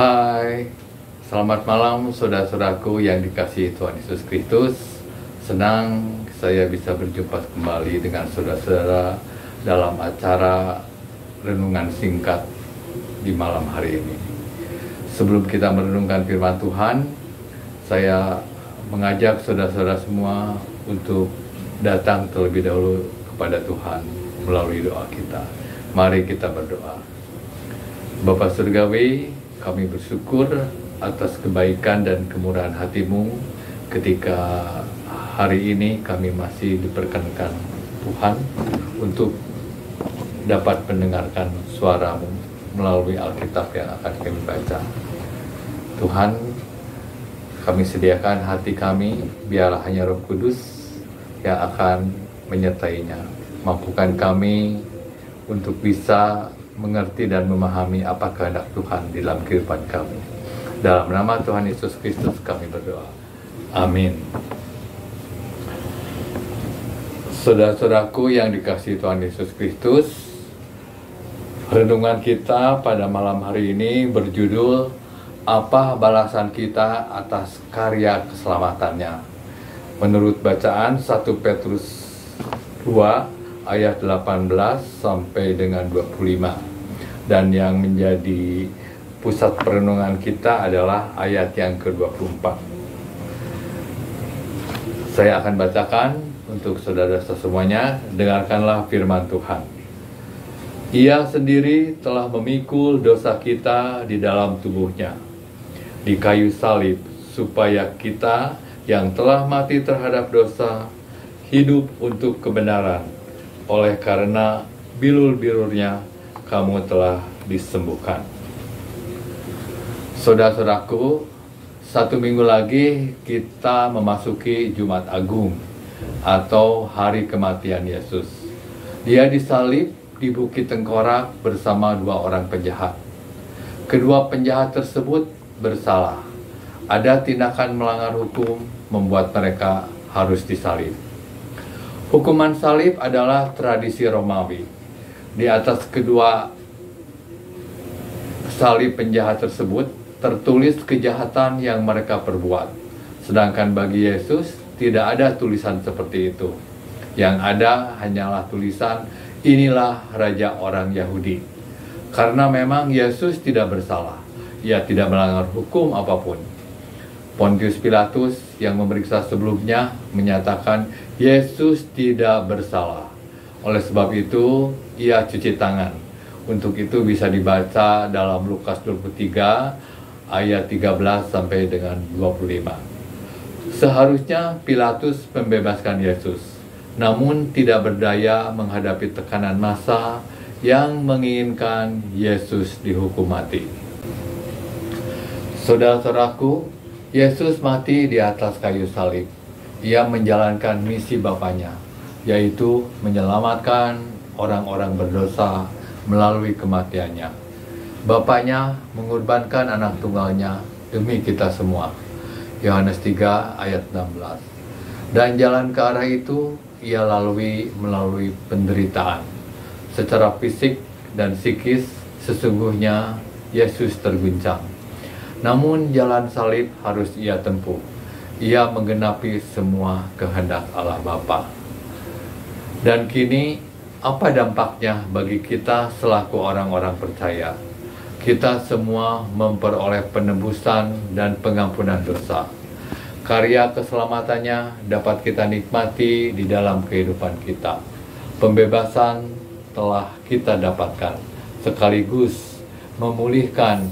Hai, selamat malam saudara-saudaraku yang dikasihi Tuhan Yesus Kristus. Senang saya bisa berjumpa kembali dengan saudara-saudara dalam acara renungan singkat di malam hari ini. Sebelum kita merenungkan firman Tuhan, saya mengajak saudara-saudara semua untuk datang terlebih dahulu kepada Tuhan melalui doa kita. Mari kita berdoa. Bapa Surgawi, kami bersyukur atas kebaikan dan kemurahan hati-Mu ketika hari ini kami masih diperkenankan Tuhan untuk dapat mendengarkan suara-Mu melalui Alkitab yang akan kami baca. Tuhan, kami sediakan hati kami, biarlah hanya Roh Kudus yang akan menyertainya. Mampukan kami untuk bisa mengerti dan memahami apa kehendak Tuhan di dalam kehidupan kami. Dalam nama Tuhan Yesus Kristus kami berdoa. Amin. Saudara-saudaraku yang dikasihi Tuhan Yesus Kristus, renungan kita pada malam hari ini berjudul Apa Balasan Kita Atas Karya Keselamatannya. Menurut bacaan 1 Petrus 2 ayat 18 sampai dengan 25. Dan yang menjadi pusat perenungan kita adalah ayat yang ke-24. Saya akan bacakan untuk saudara semuanya. Dengarkanlah firman Tuhan. Ia sendiri telah memikul dosa kita di dalam tubuhnya di kayu salib, supaya kita yang telah mati terhadap dosa hidup untuk kebenaran. Oleh karena bilur-bilurnya kamu telah disembuhkan. Saudara-saudaraku, 1 minggu lagi kita memasuki Jumat Agung atau hari kematian Yesus. Dia disalib di Bukit Tengkorak bersama 2 orang penjahat. Kedua penjahat tersebut bersalah. Ada tindakan melanggar hukum membuat mereka harus disalib. Hukuman salib adalah tradisi Romawi. Di atas kedua salib penjahat tersebut tertulis kejahatan yang mereka perbuat. Sedangkan bagi Yesus tidak ada tulisan seperti itu. Yang ada hanyalah tulisan, inilah Raja orang Yahudi. Karena memang Yesus tidak bersalah. Ia tidak melanggar hukum apapun. Pontius Pilatus yang memeriksa sebelumnya menyatakan Yesus tidak bersalah. Oleh sebab itu, ia cuci tangan. Untuk itu bisa dibaca dalam Lukas 23 ayat 13 sampai dengan 25. Seharusnya Pilatus membebaskan Yesus, namun tidak berdaya menghadapi tekanan massa yang menginginkan Yesus dihukum mati. Saudara-saudaraku, Yesus mati di atas kayu salib. Ia menjalankan misi Bapanya, yaitu menyelamatkan orang-orang berdosa melalui kematiannya. Bapanya mengorbankan anak tunggalnya demi kita semua. Yohanes 3 ayat 16. Dan jalan ke arah itu ia lalui melalui penderitaan. Secara fisik dan psikis sesungguhnya Yesus terguncang. Namun jalan salib harus ia tempuh. Ia menggenapi semua kehendak Allah Bapa. Dan kini, apa dampaknya bagi kita selaku orang-orang percaya? Kita semua memperoleh penebusan dan pengampunan dosa. Karya keselamatannya dapat kita nikmati di dalam kehidupan kita. Pembebasan telah kita dapatkan, sekaligus memulihkan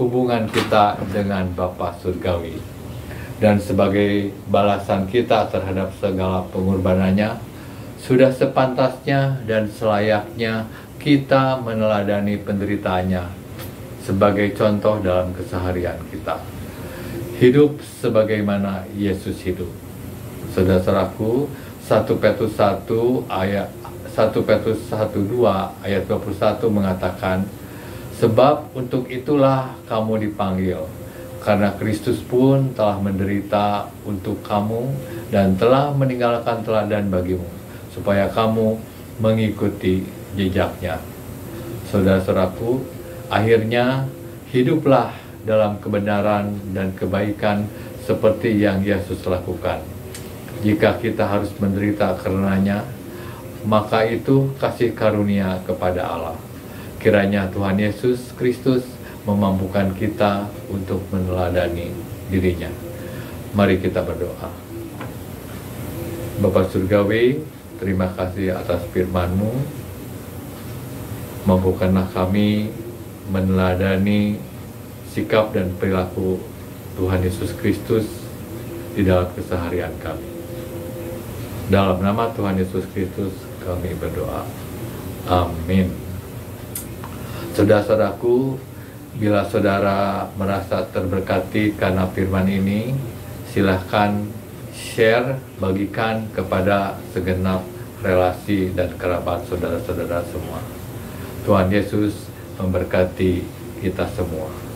hubungan kita dengan Bapa Surgawi. Dan sebagai balasan kita terhadap segala pengorbanannya, sudah sepantasnya dan selayaknya kita meneladani penderitaannya sebagai contoh dalam keseharian kita. Hidup sebagaimana Yesus hidup. Saudara-saudaraku, 1 Petrus 1 ayat 1 Petrus 1:2 ayat 21 mengatakan, sebab untuk itulah kamu dipanggil, karena Kristus pun telah menderita untuk kamu dan telah meninggalkan teladan bagimu, supaya kamu mengikuti jejaknya. Saudara-saudaraku, akhirnya hiduplah dalam kebenaran dan kebaikan seperti yang Yesus lakukan. Jika kita harus menderita karenanya, maka itu kasih karunia kepada Allah. Kiranya Tuhan Yesus Kristus memampukan kita untuk meneladani dirinya. Mari kita berdoa. Bapa Surgawi, terima kasih atas firman-Mu. Mampukanlah kami meneladani sikap dan perilaku Tuhan Yesus Kristus di dalam keseharian kami. Dalam nama Tuhan Yesus Kristus kami berdoa. Amin. Saudara-saudaraku, bila saudara merasa terberkati karena firman ini, silahkan share, bagikan kepada segenap relasi dan kerabat saudara-saudara semua. Tuhan Yesus memberkati kita semua.